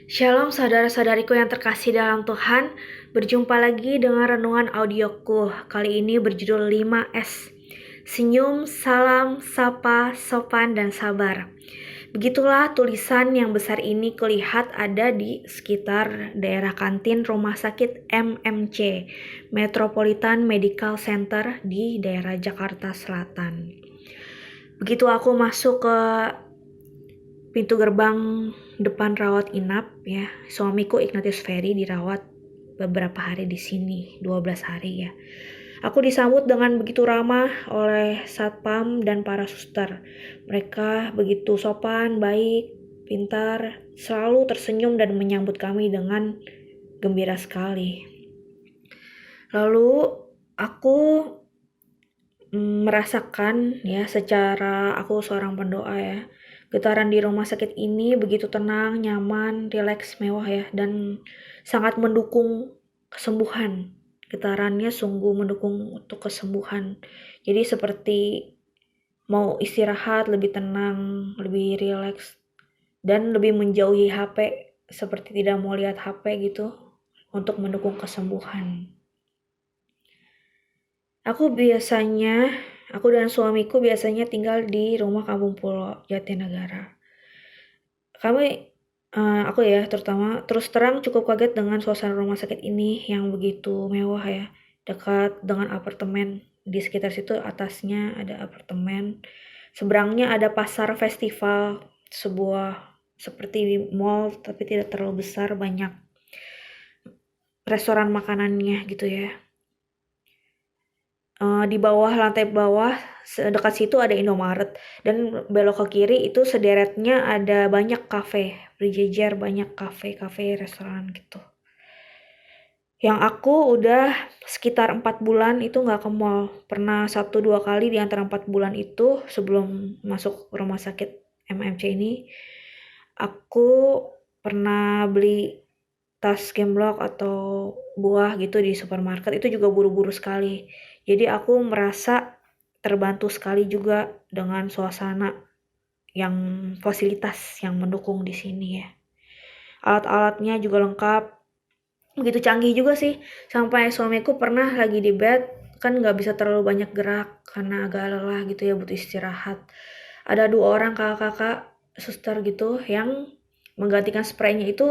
Shalom saudara-saudariku yang terkasih dalam Tuhan, berjumpa lagi dengan renungan audioku. Kali ini berjudul 5S. Senyum, salam, sapa, sopan, dan sabar. Begitulah tulisan yang besar ini kulihat ada di sekitar daerah kantin Rumah Sakit MMC, Metropolitan Medical Center di daerah Jakarta Selatan. Begitu aku masuk ke pintu gerbang depan rawat inap ya, suamiku Ignatius Ferry dirawat beberapa hari di sini, 12 hari ya. Aku disambut dengan begitu ramah oleh satpam dan para suster. Mereka begitu sopan, baik, pintar, selalu tersenyum dan menyambut kami dengan gembira sekali. Lalu aku merasakan ya, secara aku seorang pendoa ya, getaran di rumah sakit ini begitu tenang, nyaman, rileks, mewah ya, dan sangat mendukung kesembuhan. Getarannya sungguh mendukung untuk kesembuhan. Jadi seperti mau istirahat, lebih tenang, lebih rileks, dan lebih menjauhi HP, seperti tidak mau lihat HP gitu, untuk mendukung kesembuhan. Aku dan suamiku biasanya tinggal di rumah Kampung Pulo, Jatinegara. Aku ya terutama terus terang cukup kaget dengan suasana rumah sakit ini yang begitu mewah ya, dekat dengan apartemen. Di sekitar situ atasnya ada apartemen, seberangnya ada pasar festival, sebuah seperti di mall tapi tidak terlalu besar, banyak restoran makanannya gitu ya. Di bawah, lantai bawah dekat situ ada Indomaret, dan belok ke kiri itu sederetnya ada banyak kafe, berjejer banyak kafe, restoran gitu. Yang aku udah sekitar 4 bulan itu gak ke mall. Pernah 1-2 kali di antara 4 bulan itu sebelum masuk rumah sakit MMC ini, aku pernah beli tas gemblok atau buah gitu di supermarket, itu juga buru-buru sekali. Jadi aku merasa terbantu sekali juga dengan suasana yang fasilitas yang mendukung di sini ya. Alat-alatnya juga lengkap, begitu canggih juga sih. Sampai suamiku pernah lagi di bed, kan nggak bisa terlalu banyak gerak karena agak lelah gitu ya, butuh istirahat. Ada 2 orang kakak-kakak suster gitu yang menggantikan spraynya itu.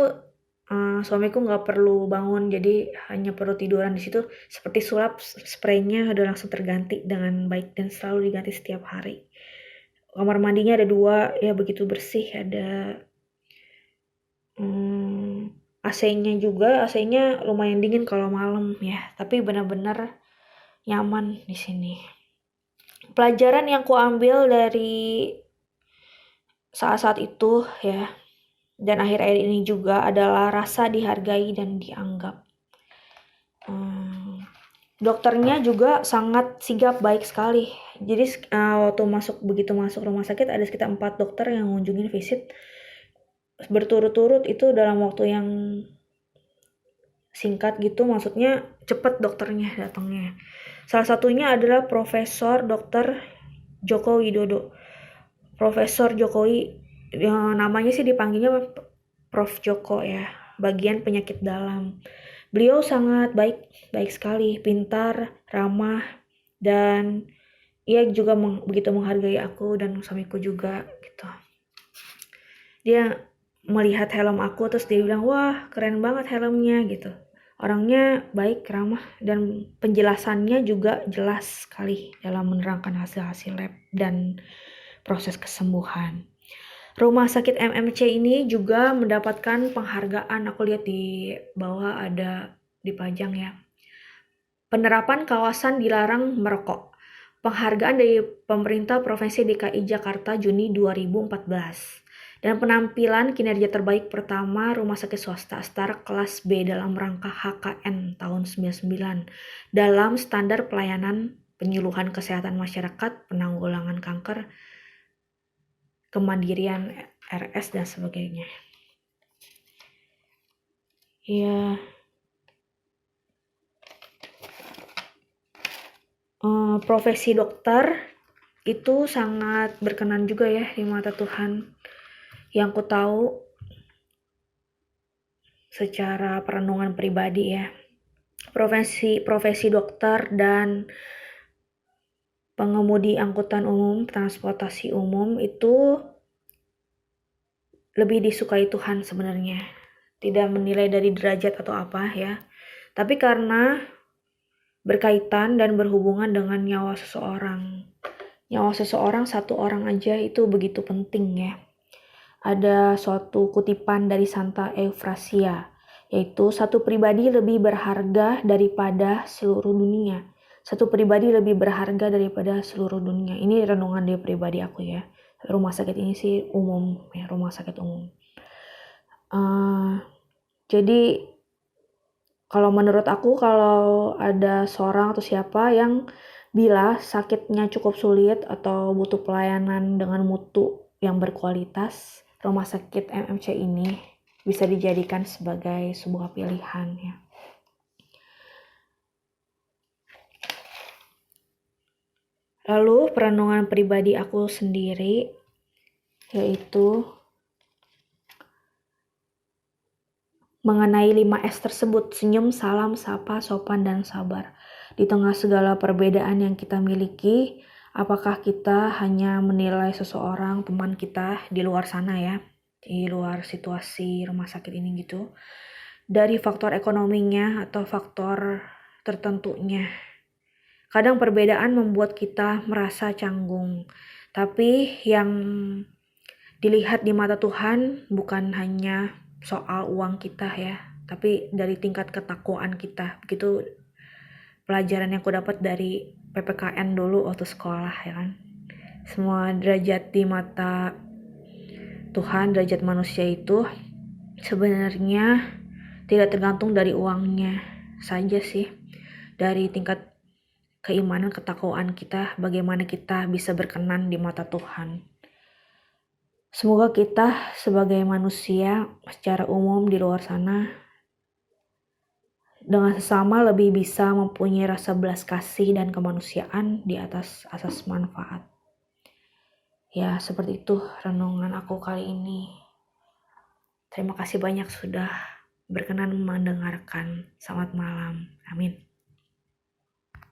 Suamiku nggak perlu bangun, jadi hanya perlu tiduran di situ. Seperti sulap, spraynya udah langsung terganti dengan baik dan selalu diganti setiap hari. Kamar mandinya ada 2 ya, begitu bersih. Ada AC-nya juga, AC-nya lumayan dingin kalau malam ya, tapi benar-benar nyaman di sini. Pelajaran yang kuambil dari saat-saat itu ya, dan akhir-akhir ini juga adalah rasa dihargai dan dianggap. Dokternya juga sangat sigap, baik sekali. Jadi waktu begitu masuk rumah sakit ada sekitar 4 dokter yang ngunjungin visit berturut-turut, itu dalam waktu yang singkat gitu, maksudnya cepat dokternya datangnya. Salah satunya adalah Profesor Dr. Joko Widodo. Profesor Jokowi, namanya sih dipanggilnya Prof Joko ya, bagian penyakit dalam. Beliau sangat baik sekali, pintar, ramah, dan ia juga begitu menghargai aku dan suamiku juga gitu. Dia melihat helm aku terus dia bilang, wah keren banget helmnya gitu. Orangnya baik, ramah, dan penjelasannya juga jelas sekali dalam menerangkan hasil-hasil lab dan proses kesembuhan. Rumah sakit MMC ini juga mendapatkan penghargaan. Aku lihat di bawah ada dipajang ya. Penerapan kawasan dilarang merokok. Penghargaan dari pemerintah Provinsi DKI Jakarta Juni 2014. Dan penampilan kinerja terbaik pertama rumah sakit swasta Astara kelas B dalam rangka HKN tahun 99 dalam standar pelayanan penyuluhan kesehatan masyarakat, penanggulangan kanker, kemandirian RS dan sebagainya. Ya, profesi dokter itu sangat berkenan juga ya di mata Tuhan. Yang ku tahu secara perenungan pribadi ya. Profesi dokter dan pengemudi angkutan umum, transportasi umum itu lebih disukai Tuhan sebenarnya. Tidak menilai dari derajat atau apa ya. Tapi karena berkaitan dan berhubungan dengan nyawa seseorang. Nyawa seseorang, satu orang aja itu begitu penting ya. Ada suatu kutipan dari Santa Eufrasia, yaitu satu pribadi lebih berharga daripada seluruh dunia. Satu pribadi lebih berharga daripada seluruh dunia. Ini renungan dari pribadi aku ya. Rumah sakit ini sih umum ya, rumah sakit umum. Jadi kalau menurut aku, kalau ada seorang atau siapa yang bila sakitnya cukup sulit atau butuh pelayanan dengan mutu yang berkualitas, rumah sakit MMC ini bisa dijadikan sebagai sebuah pilihan ya. Lalu perenungan pribadi aku sendiri yaitu mengenai 5S tersebut: senyum, salam, sapa, sopan, dan sabar. Di tengah segala perbedaan yang kita miliki, apakah kita hanya menilai seseorang, teman kita di luar sana ya, di luar situasi rumah sakit ini gitu, dari faktor ekonominya atau faktor tertentunya. Kadang perbedaan membuat kita merasa canggung, tapi yang dilihat di mata Tuhan bukan hanya soal uang kita ya, tapi dari tingkat ketakwaan kita. Begitu pelajaran yang aku dapat dari PPKN dulu waktu sekolah ya kan. Semua derajat di mata Tuhan, derajat manusia itu sebenarnya tidak tergantung dari uangnya saja sih, dari tingkat keimanan, ketakwaan kita, bagaimana kita bisa berkenan di mata Tuhan. Semoga kita sebagai manusia secara umum di luar sana dengan sesama lebih bisa mempunyai rasa belas kasih dan kemanusiaan di atas asas manfaat. Ya, seperti itu renungan aku kali ini. Terima kasih banyak sudah berkenan mendengarkan. Selamat malam. Amin.